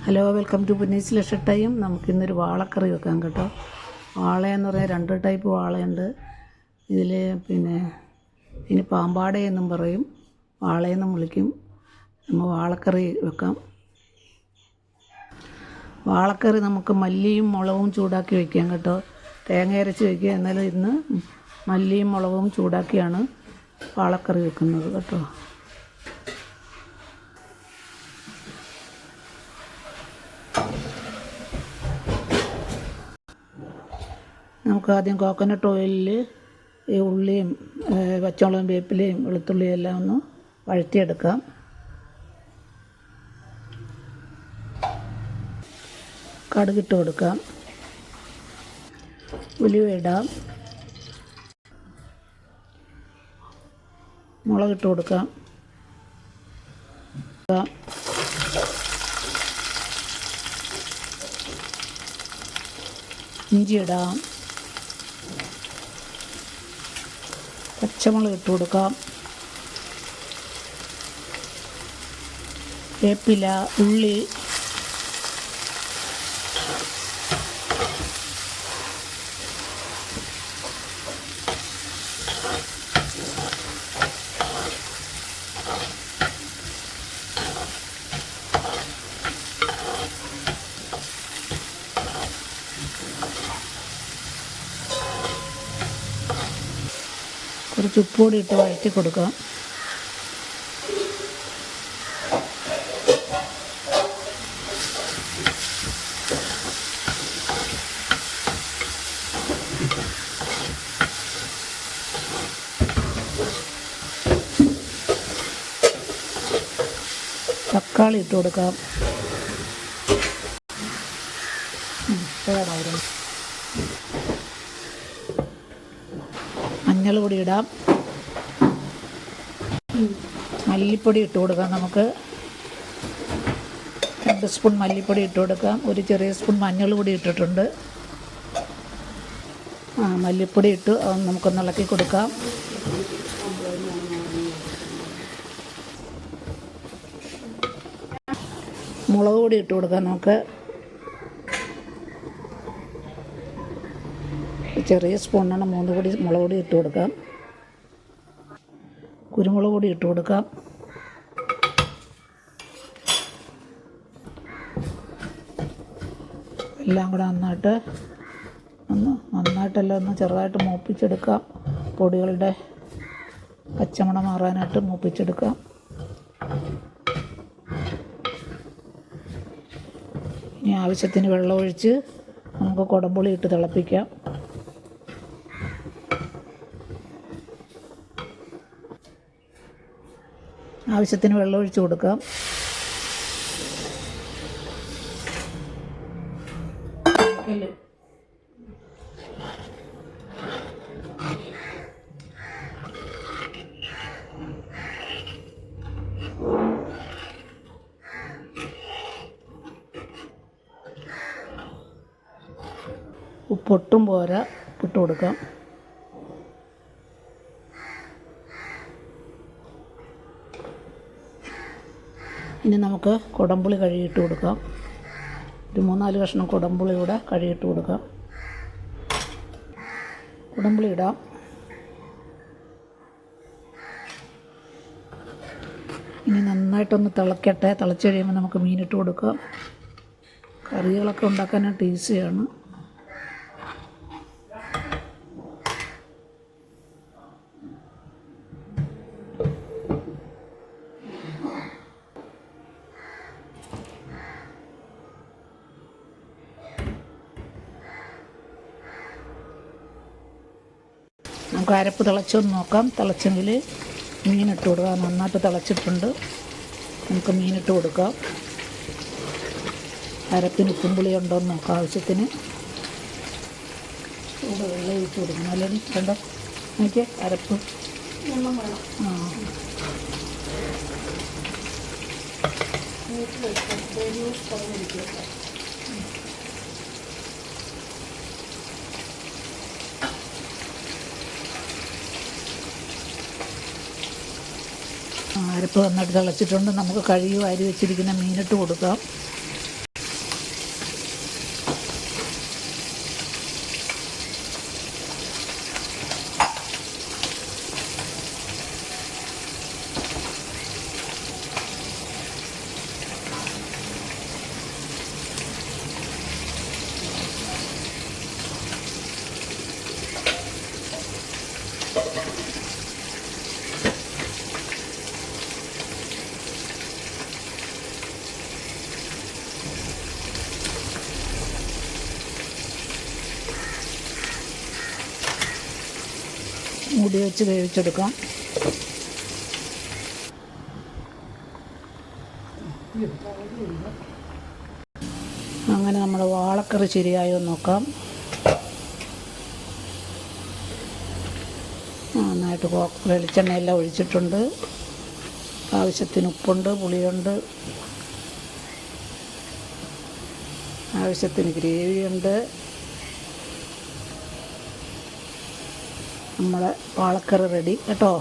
Hello, welcome to പുന്നീസ് lakh time. നമുക്കിന്നൊരു വാളക്കറി വെക്കാം കേട്ടോ. വാളയെന്ന് പറയാൻ 2 ടൈപ്പ് വാളയുണ്ട്. ഇതിൽ ഇനി പാമ്പാടയെന്നും പറയും, വാളയെന്നും വിളിക്കും. നമ്മൾ വാളക്കറി വെക്കാം. വാളക്കറി നമുക്ക് മല്ലിയും മുളകും ചൂടാക്കി വയ്ക്കാം കേട്ടോ. തേങ്ങ അരച്ച് വയ്ക്കുക. എന്നാലും ഇന്ന് മല്ലിയും മുളകും ചൂടാക്കിയാണ് വാളക്കറി വെക്കുന്നത് കേട്ടോ. നമുക്ക് ആദ്യം കോക്കനട്ട് ഓയിലിൽ ഈ ഉള്ളിയും പച്ചമുളകും വേപ്പിലയും വെളുത്തുള്ളിയും എല്ലാം ഒന്ന് വഴറ്റിയെടുക്കാം. കടുകിട്ട് കൊടുക്കാം. ഉലുവ ഇടാം. മുളകിട്ട് കൊടുക്കാം. ഇഞ്ചി ഇടാം. പച്ചമുളക് ഇട്ട് കൊടുക്കാം. വേപ്പില, ഉള്ളി, കുറച്ച് ഉപ്പുപൊടി ഇട്ട് വഴറ്റി കൊടുക്കാം. തക്കാളി ഇട്ട് കൊടുക്കാം. മഞ്ഞൾ പൊടി ഇടാം. മല്ലിപ്പൊടി ഇട്ട് കൊടുക്കാം. നമുക്ക് 2 സ്പൂൺ മല്ലിപ്പൊടി ഇട്ട് കൊടുക്കാം. ഒരു ചെറിയ സ്പൂൺ മഞ്ഞൾ പൊടി ഇട്ടിട്ടുണ്ട്. മല്ലിപ്പൊടി ഇട്ട് നമുക്കൊന്ന് ഇളക്കി കൊടുക്കാം. മുളക് പൊടി ഇട്ട് കൊടുക്കാം. നമുക്ക് ചെറിയ സ്പൂണാണ്, 3 പൊടി മുളക് പൊടി ഇട്ട് കൊടുക്കാം. കുരുമുളക് പൊടി ഇട്ട് കൊടുക്കാം. എല്ലാം കൂടെ നന്നായിട്ടെല്ലാം ഒന്ന് ചെറുതായിട്ട് മൂപ്പിച്ചെടുക്കാം. പൊടികളുടെ പച്ചമണം മാറാനായിട്ട് മൂപ്പിച്ചെടുക്കാം. ഇനി ആവശ്യത്തിന് വെള്ളം ഒഴിച്ച് നമുക്ക് കുടംപുളി ഇട്ട് തിളപ്പിക്കാം. ആവശ്യത്തിന് വെള്ളം ഒഴിച്ച് കൊടുക്കാം. ഉപ്പൊട്ടും പോരാ, ഇട്ട് കൊടുക്കാം. ഇനി നമുക്ക് കുടംപുളി കഴുകിയിട്ട് കൊടുക്കാം. ഒരു 3-4 കഷ്ണം കുടംപുളി കൂടെ കഴുകിയിട്ട് കൊടുക്കാം. കുടംപുളി ഇടാം. ഇനി നന്നായിട്ടൊന്ന് തിളക്കട്ടെ. തിളച്ച് കഴിയുമ്പോൾ നമുക്ക് മീനിട്ട് കൊടുക്കാം. കറികളൊക്കെ ഉണ്ടാക്കാനായിട്ട് ഈസിയാണ്. നമുക്ക് അരപ്പ് തിളച്ചൊന്ന് നോക്കാം. തിളച്ചെങ്കിൽ മീനിട്ട് കൊടുക്കാം. നന്നായിട്ട് തിളച്ചിട്ടുണ്ട്. നമുക്ക് മീനിട്ട് കൊടുക്കാം. അരപ്പിന് ഉപ്പും പുളിയും ഉണ്ടോ എന്ന് നോക്കാം. ആവശ്യത്തിന് ചൂട് വെള്ളം ഒഴിച്ച് കൊടുക്കണം. അല്ലെങ്കിൽ കണ്ടോ, എനിക്ക് അരപ്പ് അരപ്പ് നന്നായിട്ട് തിളച്ചിട്ടുണ്ട്. നമുക്ക് കഴുകി വാരി വെച്ചിരിക്കുന്ന മീനിട്ട് കൊടുക്കാം. മൂടി വെച്ച് വേവിച്ചെടുക്കാം. അങ്ങനെ നമ്മുടെ വാളക്കറി ശരിയായോ നോക്കാം. നന്നായിട്ട് വെളിച്ചെണ്ണയെല്ലാം ഒഴിച്ചിട്ടുണ്ട്. ആവശ്യത്തിന് ഉപ്പുണ്ട്, പുളിയുണ്ട്, ആവശ്യത്തിന് ഗ്രേവിയുണ്ട്. നമ്മളെ വാളക്കറി റെഡി കേട്ടോ.